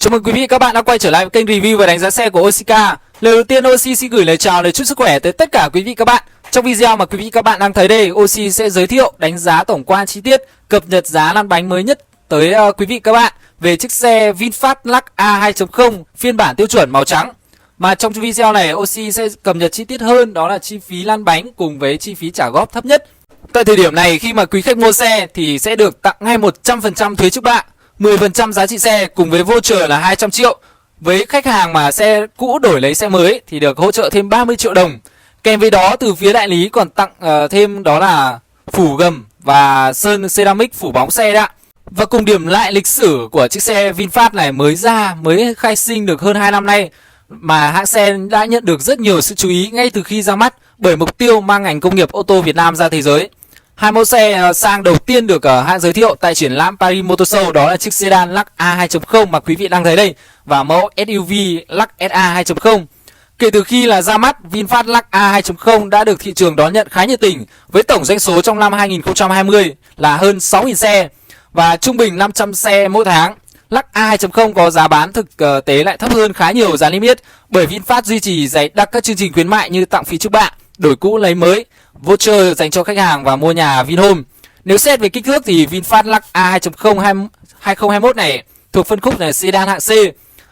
Chào mừng quý vị các bạn đã quay trở lại với kênh review và đánh giá xe của Oshika. Lời đầu tiên Oshi xin gửi lời chào, lời chúc sức khỏe tới tất cả quý vị các bạn. Trong video mà quý vị các bạn đang thấy đây, Oshi sẽ giới thiệu, đánh giá tổng quan chi tiết, cập nhật giá lăn bánh mới nhất tới quý vị các bạn về chiếc xe VinFast Lux A 2.0 phiên bản tiêu chuẩn màu trắng. Mà trong video này Oshi sẽ cập nhật chi tiết hơn, đó là chi phí lăn bánh cùng với chi phí trả góp thấp nhất. Tại thời điểm này, khi mà quý khách mua xe thì sẽ được tặng ngay 100% thuế trước bạ, 10% giá trị xe cùng với voucher là 200 triệu. Với khách hàng mà xe cũ đổi lấy xe mới thì được hỗ trợ thêm 30 triệu đồng. Kèm với đó từ phía đại lý còn tặng thêm đó là phủ gầm và sơn ceramic phủ bóng xe đó. Và cùng điểm lại lịch sử của chiếc xe VinFast này mới khai sinh được hơn 2 năm nay, mà hãng xe đã nhận được rất nhiều sự chú ý ngay từ khi ra mắt bởi mục tiêu mang ngành công nghiệp ô tô Việt Nam ra thế giới. Hai mẫu xe sang đầu tiên được hãng giới thiệu tại triển lãm Paris Motor Show, đó là chiếc sedan Lux A 2.0 mà quý vị đang thấy đây và mẫu SUV Lux SA 2.0. Kể từ khi là ra mắt, VinFast Lux A 2.0 đã được thị trường đón nhận khá nhiệt tình với tổng doanh số trong năm 2020 là hơn 6.000 xe và trung bình 500 xe mỗi tháng. Lux A 2.0 có giá bán thực tế lại thấp hơn khá nhiều giá niêm yết bởi VinFast duy trì dày đặc các chương trình khuyến mại như tặng phí trước bạ, đổi cũ lấy mới, voucher dành cho khách hàng và mua nhà Vinhome. Nếu xét về kích thước thì VinFast Lux A 2.0 2021 này thuộc phân khúc là sedan hạng C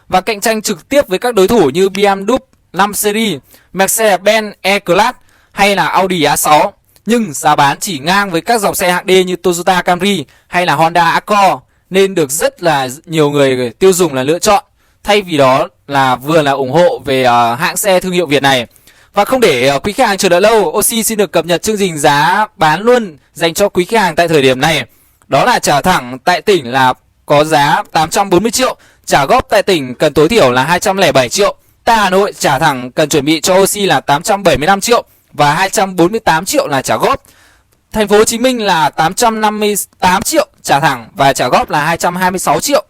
và cạnh tranh trực tiếp với các đối thủ như BMW 5 Series, Mercedes-Benz E-Class hay là Audi A6. Nhưng giá bán chỉ ngang với các dòng xe hạng D như Toyota Camry hay là Honda Accord, nên được rất là nhiều người tiêu dùng là lựa chọn. Thay vì đó là vừa là ủng hộ về hãng xe thương hiệu Việt này. Và không để quý khách hàng chờ đợi lâu, Oshi xin được cập nhật chương trình giá bán luôn dành cho quý khách hàng tại thời điểm này. Đó là trả thẳng tại tỉnh là có giá 840 triệu, trả góp tại tỉnh cần tối thiểu là 207 triệu. Tại Hà Nội trả thẳng cần chuẩn bị cho Oshi là 875 triệu và 248 triệu là trả góp. Thành phố Hồ Chí Minh là 858 triệu trả thẳng và trả góp là 226 triệu.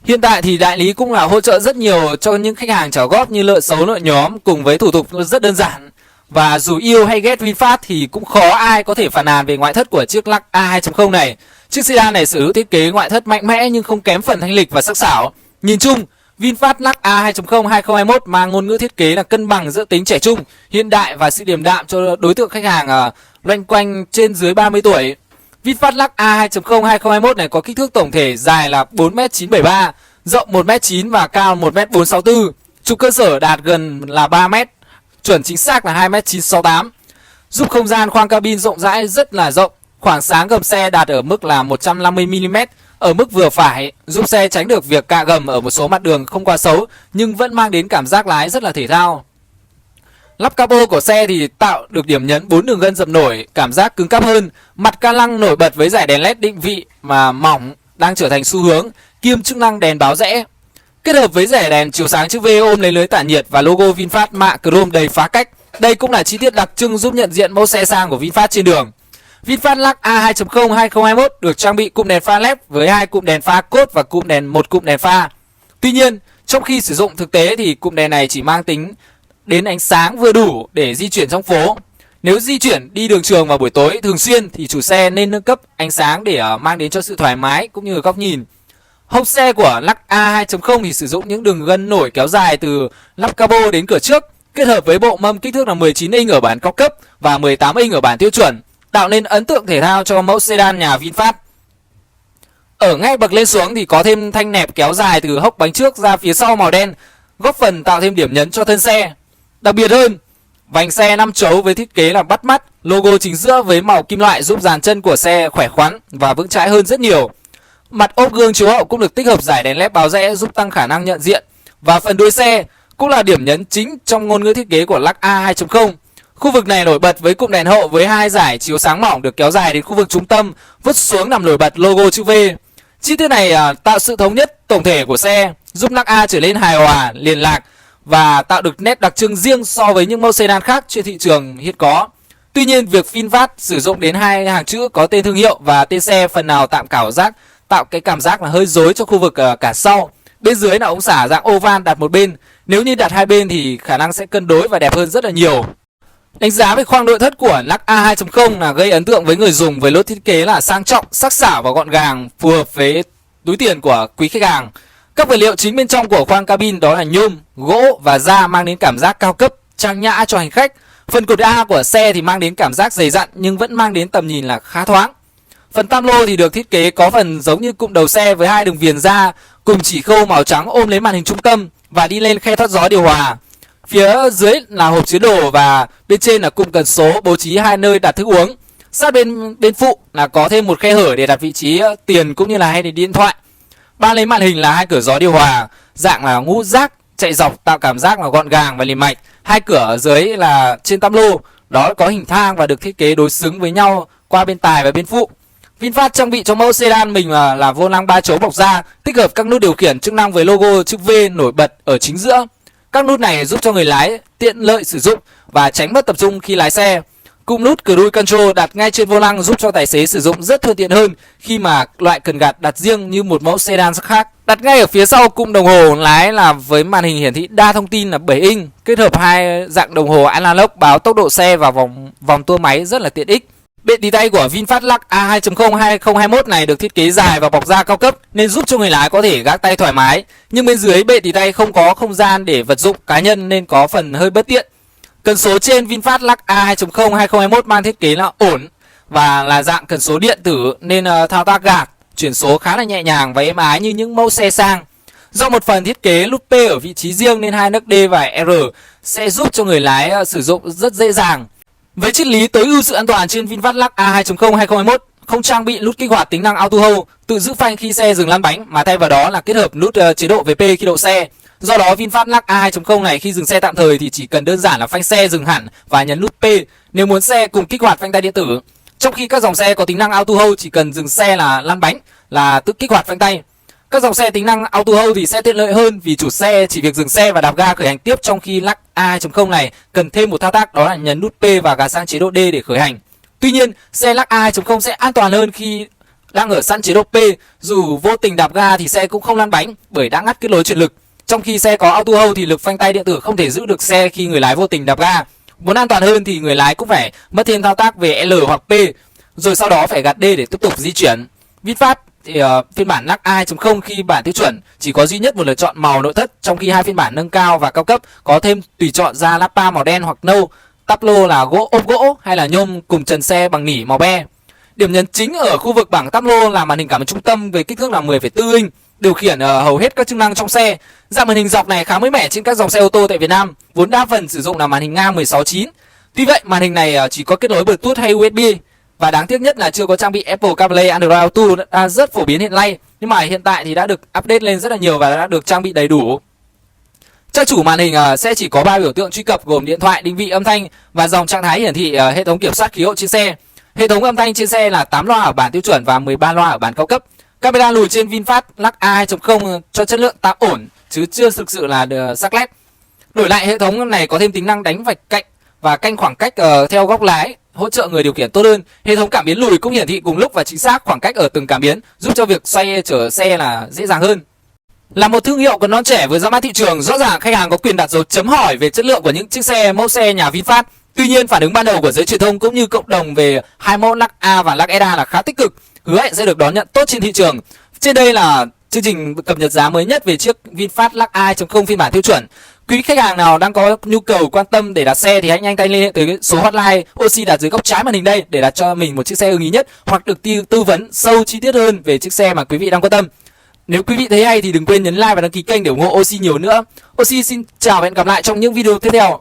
Hiện tại thì đại lý cũng là hỗ trợ rất nhiều cho những khách hàng trả góp như nợ xấu, nợ nhóm cùng với thủ tục rất đơn giản. Và dù yêu hay ghét VinFast thì cũng khó ai có thể phàn nàn về ngoại thất của chiếc Lux A 2.0 này. Chiếc sedan này sở hữu thiết kế ngoại thất mạnh mẽ nhưng không kém phần thanh lịch và sắc sảo. Nhìn chung, VinFast Lux A 2.0 2021 mang ngôn ngữ thiết kế là cân bằng giữa tính trẻ trung, hiện đại và sự điềm đạm cho đối tượng khách hàng loanh quanh trên dưới 30 tuổi. VinFast Lux A 2.0 2021 này có kích thước tổng thể dài là 4m973, rộng 1m9 và cao 1m464. Trục cơ sở đạt gần là 3m, chuẩn chính xác là 2m968. Giúp không gian khoang cabin rộng rãi rất là rộng. Khoảng sáng gầm xe đạt ở mức là 150mm, ở mức vừa phải, giúp xe tránh được việc cạ gầm ở một số mặt đường không quá xấu nhưng vẫn mang đến cảm giác lái rất là thể thao. Lắp capo của xe thì tạo được điểm nhấn 4 đường gân dập nổi, cảm giác cứng cáp hơn. Mặt ca lăng nổi bật với dải đèn LED định vị mà mỏng đang trở thành xu hướng, kiêm chức năng đèn báo rẽ. Kết hợp với rẻ đèn chiếu sáng chữ V ôm lấy lưới tản nhiệt và logo VinFast mạ chrome đầy phá cách. Đây cũng là chi tiết đặc trưng giúp nhận diện mẫu xe sang của VinFast trên đường. VinFast Lux A 2.0 2021 được trang bị cụm đèn pha LED với 2 cụm đèn pha cốt và một cụm đèn pha. Tuy nhiên, trong khi sử dụng thực tế thì cụm đèn này chỉ mang tính đến ánh sáng vừa đủ để di chuyển trong phố. Nếu di chuyển đi đường trường vào buổi tối thường xuyên thì chủ xe nên nâng cấp ánh sáng để mang đến cho sự thoải mái cũng như góc nhìn. Hộc xe của Lux A 2.0 thì sử dụng những đường gân nổi kéo dài từ lắp capo đến cửa trước, kết hợp với bộ mâm kích thước là 19 inch ở bản cao cấp và 18 inch ở bản tiêu chuẩn, tạo nên ấn tượng thể thao cho mẫu sedan nhà VinFast. Ở ngay bậc lên xuống thì có thêm thanh nẹp kéo dài từ hốc bánh trước ra phía sau màu đen, góp phần tạo thêm điểm nhấn cho thân xe. Đặc biệt hơn, vành xe 5 chấu với thiết kế là bắt mắt, logo chính giữa với màu kim loại giúp dàn chân của xe khỏe khoắn và vững chãi hơn rất nhiều. Mặt ốp gương chiếu hậu cũng được tích hợp dải đèn LED báo rẽ giúp tăng khả năng nhận diện. Và phần đuôi xe cũng là điểm nhấn chính trong ngôn ngữ thiết kế của Lux A 2.0. Khu vực này nổi bật với cụm đèn hậu với 2 dải chiếu sáng mỏng được kéo dài đến khu vực trung tâm, vứt xuống nằm nổi bật logo chữ V. Chi tiết này tạo sự thống nhất tổng thể của xe, giúp Lux A trở nên hài hòa, liền lạc và tạo được nét đặc trưng riêng so với những mẫu sedan khác trên thị trường hiện có. Tuy nhiên, việc VinFast sử dụng đến 2 hàng chữ có tên thương hiệu và tên xe phần nào tạo cái cảm giác là hơi rối cho khu vực cả sau. Bên dưới là ống xả dạng oval đặt một bên, nếu như đặt hai bên thì khả năng sẽ cân đối và đẹp hơn rất là nhiều. Đánh giá về khoang nội thất của Lux A 2.0 là gây ấn tượng với người dùng với lối thiết kế là sang trọng, sắc sảo và gọn gàng, phù hợp với túi tiền của quý khách hàng. Các vật liệu chính bên trong của khoang cabin đó là nhôm, gỗ và da mang đến cảm giác cao cấp, trang nhã cho hành khách. Phần cột A của xe thì mang đến cảm giác dày dặn nhưng vẫn mang đến tầm nhìn là khá thoáng. Phần tam lô thì được thiết kế có phần giống như cụm đầu xe với hai đường viền da cùng chỉ khâu màu trắng ôm lấy màn hình trung tâm và đi lên khe thoát gió điều hòa. Phía dưới là hộp chứa đồ và bên trên là cụm cần số bố trí hai nơi đặt thức uống. Sát bên phụ là có thêm một khe hở để đặt vị trí tiền cũng như là hay để điện thoại. Ban lấy màn hình là hai cửa gió điều hòa dạng là ngũ giác chạy dọc tạo cảm giác là gọn gàng và liền mạch. Hai cửa ở dưới là trên tam lô đó có hình thang và được thiết kế đối xứng với nhau qua bên tài và bên phụ. VinFast trang bị cho mẫu sedan mình là vô lăng 3 chấu bọc da, tích hợp các nút điều khiển chức năng với logo chữ V nổi bật ở chính giữa. Các nút này giúp cho người lái tiện lợi sử dụng và tránh mất tập trung khi lái xe. Cụm nút Cruise Control đặt ngay trên vô lăng giúp cho tài xế sử dụng rất thuận tiện hơn khi mà loại cần gạt đặt riêng như một mẫu sedan khác. Đặt ngay ở phía sau cụm đồng hồ lái là với màn hình hiển thị đa thông tin là 7 inch, kết hợp hai dạng đồng hồ analog báo tốc độ xe và vòng tua máy rất là tiện ích. Bệ tì tay của VinFast Lux A2.0 2021 này được thiết kế dài và bọc da cao cấp nên giúp cho người lái có thể gác tay thoải mái. Nhưng bên dưới bệ tì tay không có không gian để vật dụng cá nhân nên có phần hơi bất tiện. Cần số trên VinFast Lux A2.0 2021 mang thiết kế là ổn và là dạng cần số điện tử nên thao tác gạt, chuyển số khá là nhẹ nhàng và êm ái như những mẫu xe sang. Do một phần thiết kế nút P ở vị trí riêng nên hai nấc D và R sẽ giúp cho người lái sử dụng rất dễ dàng. Với triết lý tối ưu sự an toàn trên VinFast Lux A2.0 2021 không trang bị nút kích hoạt tính năng Auto Hold tự giữ phanh khi xe dừng lăn bánh mà thay vào đó là kết hợp nút chế độ về P khi đậu xe. Do đó VinFast Lux A2.0 này khi dừng xe tạm thời thì chỉ cần đơn giản là phanh xe dừng hẳn và nhấn nút P nếu muốn xe cùng kích hoạt phanh tay điện tử. Trong khi các dòng xe có tính năng Auto Hold chỉ cần dừng xe là lăn bánh là tự kích hoạt phanh tay. Các dòng xe tính năng Auto Hold thì sẽ tiện lợi hơn vì chủ xe chỉ việc dừng xe và đạp ga khởi hành tiếp, trong khi Lux A2.0 này cần thêm một thao tác đó là nhấn nút P và gạt sang chế độ D để khởi hành. Tuy nhiên, xe Lux A2.0 sẽ an toàn hơn khi đang ở sẵn chế độ P, dù vô tình đạp ga thì xe cũng không lăn bánh bởi đã ngắt kết nối chuyển lực. Trong khi xe có Auto Hold thì lực phanh tay điện tử không thể giữ được xe khi người lái vô tình đạp ga. Muốn an toàn hơn thì người lái cũng phải mất thêm thao tác về L hoặc P, rồi sau đó phải gạt D để tiếp tục di chuyển. VinFast thì phiên bản Lux A2.0 khi bản tiêu chuẩn chỉ có duy nhất một lựa chọn màu nội thất, trong khi hai phiên bản nâng cao và cao cấp có thêm tùy chọn da lắp ba màu đen hoặc nâu, tắp lô là gỗ ốp gỗ hay là nhôm cùng trần xe bằng nỉ màu be. Điểm nhấn chính ở khu vực bảng tắp lô là màn hình cảm ứng trung tâm với kích thước là 10,4 inch, điều khiển hầu hết các chức năng trong xe. Dạng màn hình dọc này khá mới mẻ trên các dòng xe ô tô tại Việt Nam, vốn đa phần sử dụng là màn hình ngang 16:9. Tuy vậy màn hình này chỉ có kết nối Bluetooth hay USB. Và đáng tiếc nhất là chưa có trang bị Apple CarPlay, Android Auto đã rất phổ biến hiện nay, nhưng mà hiện tại thì đã được update lên rất là nhiều và đã được trang bị đầy đủ. Trang chủ màn hình sẽ chỉ có 3 biểu tượng truy cập gồm điện thoại, định vị âm thanh và dòng trạng thái hiển thị hệ thống kiểm soát khí hậu trên xe. Hệ thống âm thanh trên xe là 8 loa ở bản tiêu chuẩn và 13 loa ở bản cao cấp. Camera lùi trên VinFast Lux A2.0 cho chất lượng tạm ổn chứ chưa thực sự là sắc nét. Đổi lại hệ thống này có thêm tính năng đánh vạch cạnh và canh khoảng cách theo góc lái, hỗ trợ người điều khiển tốt hơn. Hệ thống cảm biến lùi cũng hiển thị cùng lúc và chính xác khoảng cách ở từng cảm biến, giúp cho việc xoay chở xe là dễ dàng hơn. Là một thương hiệu còn non trẻ với ra mắt thị trường, rõ ràng khách hàng có quyền đặt dấu chấm hỏi về chất lượng của những chiếc xe mẫu xe nhà VinFast. Tuy nhiên, phản ứng ban đầu của giới truyền thông cũng như cộng đồng về hai mẫu Lux A và Lux EDA là khá tích cực, hứa hẹn sẽ được đón nhận tốt trên thị trường. Trên đây là chương trình cập nhật giá mới nhất về chiếc VinFast Lux A2.0 phiên bản tiêu chuẩn. Quý khách hàng nào đang có nhu cầu quan tâm để đặt xe thì hãy nhanh tay liên hệ tới số hotline Oxy đặt dưới góc trái màn hình đây để đặt cho mình một chiếc xe ưng ý nhất, hoặc được tư vấn sâu chi tiết hơn về chiếc xe mà quý vị đang quan tâm. Nếu quý vị thấy hay thì đừng quên nhấn like và đăng ký kênh để ủng hộ Oxy nhiều nữa. Oxy xin chào và hẹn gặp lại trong những video tiếp theo.